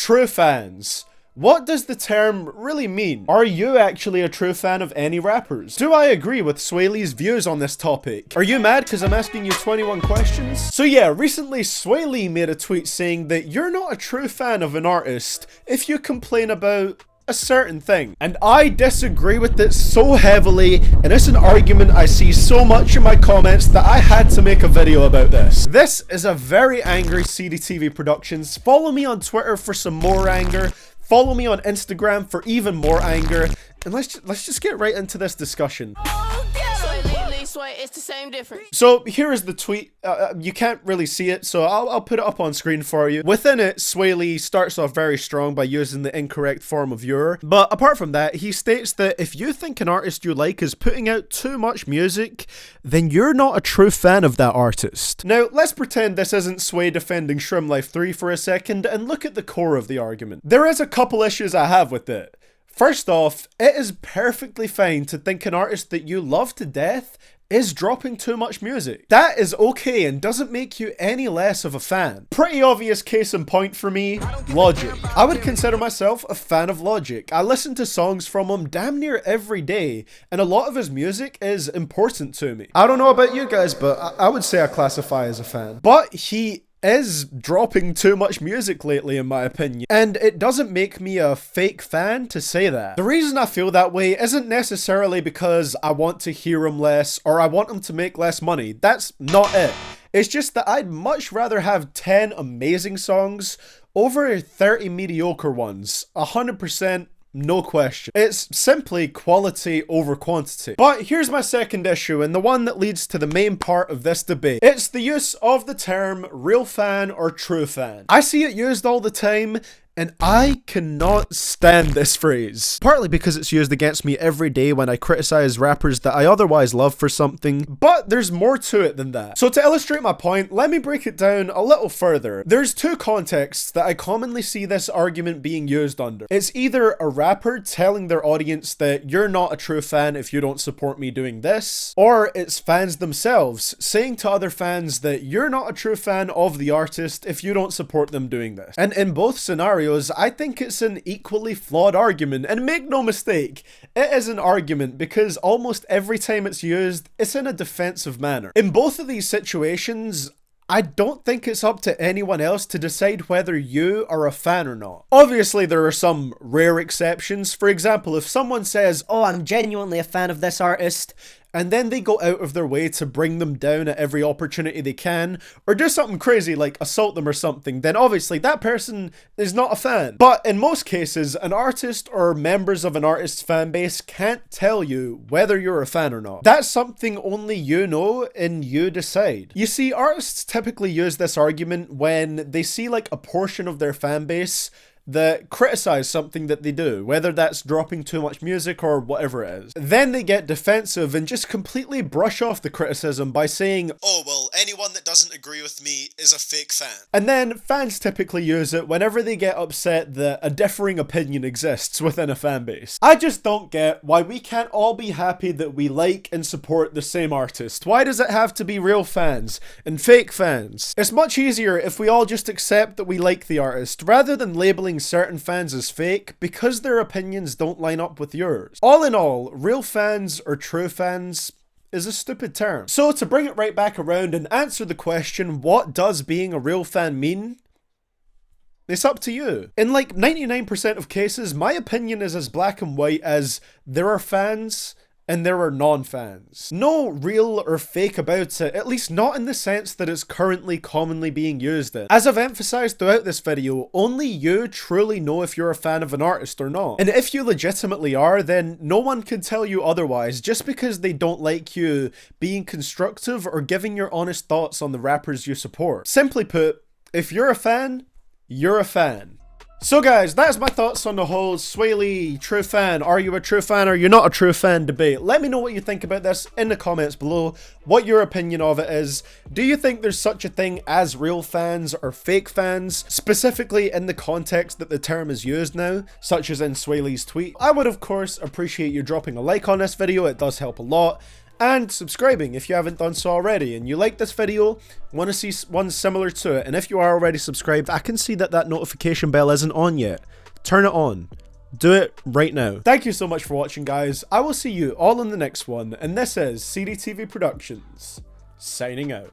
True fans. What does the term really mean? Are you actually a true fan of any rappers? Do I agree with Swae Lee's views on this topic? Are you mad because I'm asking you 21 questions? So yeah, recently Swae Lee made a tweet saying that you're not a true fan of an artist if you complain about a certain thing. And I disagree with it so heavily, and it's an argument I see so much in my comments that I had to make a video about this. This is a very angry CDTVProductions. Follow me on Twitter for some more anger. Follow me on Instagram for even more anger, and let's just get right into this discussion. It's the same difference. So here is the tweet. You can't really see it, so I'll put it up on screen for you. Within it, Swae Lee starts off very strong by using the incorrect form of "your," but apart from that, he states that if you think an artist you like is putting out too much music, then you're not a true fan of that artist. Now, let's pretend this isn't Swae defending Shroom Life 3 for a second and look at the core of the argument. There is a couple issues I have with it. First off, it is perfectly fine to think an artist that you love to death is dropping too much music. That is okay and doesn't make you any less of a fan. Pretty obvious case in point for me, Logic. I would consider myself a fan of Logic. I listen to songs from him damn near every day, and a lot of his music is important to me. I don't know about you guys, but I would say I classify as a fan. But he is dropping too much music lately, in my opinion, and it doesn't make me a fake fan to say that. The reason I feel that way isn't necessarily because I want to hear him less or I want him to make less money. That's not it. It's just that I'd much rather have 10 amazing songs over 30 mediocre ones. 100%. No question. It's simply quality over quantity. But here's my second issue, and the one that leads to the main part of this debate. It's the use of the term real fan or true fan. I see it used all the time, and I cannot stand this phrase. Partly because it's used against me every day when I criticize rappers that I otherwise love for something, but there's more to it than that. So to illustrate my point, let me break it down a little further. There's two contexts that I commonly see this argument being used under. It's either a rapper telling their audience that you're not a true fan if you don't support me doing this, or it's fans themselves saying to other fans that you're not a true fan of the artist if you don't support them doing this. And in both scenarios, I think it's an equally flawed argument, and make no mistake, it is an argument because almost every time it's used, it's in a defensive manner. In both of these situations, I don't think it's up to anyone else to decide whether you are a fan or not. Obviously, there are some rare exceptions. For example, if someone says, "Oh, I'm genuinely a fan of this artist," and then they go out of their way to bring them down at every opportunity they can, or do something crazy like assault them or something, then obviously that person is not a fan. But in most cases, an artist or members of an artist's fan base can't tell you whether you're a fan or not. That's something only you know and you decide. You see, artists typically use this argument when they see like a portion of their fan base that criticize something that they do, whether that's dropping too much music or whatever it is. Then they get defensive and just completely brush off the criticism by saying, "Oh, well, anyone that doesn't agree with me is a fake fan." And then fans typically use it whenever they get upset that a differing opinion exists within a fan base. I just don't get why we can't all be happy that we like and support the same artist. Why does it have to be real fans and fake fans? It's much easier if we all just accept that we like the artist, rather than labeling certain fans as fake because their opinions don't line up with yours. All in all, real fans or true fans is a stupid term. So to bring it right back around and answer the question, what does being a real fan mean? It's up to you. In like 99% of cases, my opinion is as black and white as there are fans and there are non-fans. No real or fake about it, at least not in the sense that it's currently commonly being used in. As I've emphasized throughout this video, only you truly know if you're a fan of an artist or not. And if you legitimately are, then no one can tell you otherwise just because they don't like you being constructive or giving your honest thoughts on the rappers you support. Simply put, if you're a fan, you're a fan. So guys, that's my thoughts on the whole Swae Lee, true fan, are you a true fan or you're not a true fan debate. Let me know what you think about this in the comments below, what your opinion of it is. Do you think there's such a thing as real fans or fake fans, specifically in the context that the term is used now, such as in Swae Lee's tweet? I would of course appreciate you dropping a like on this video, it does help a lot. and subscribing if you haven't done so already, and you like this video, want to see one similar to it, and if you are already subscribed, I can see that that notification bell isn't on yet. Turn it on. Do it right now. Thank you so much for watching, guys. I will see you all in the next one, and this is CDTV Productions, signing out.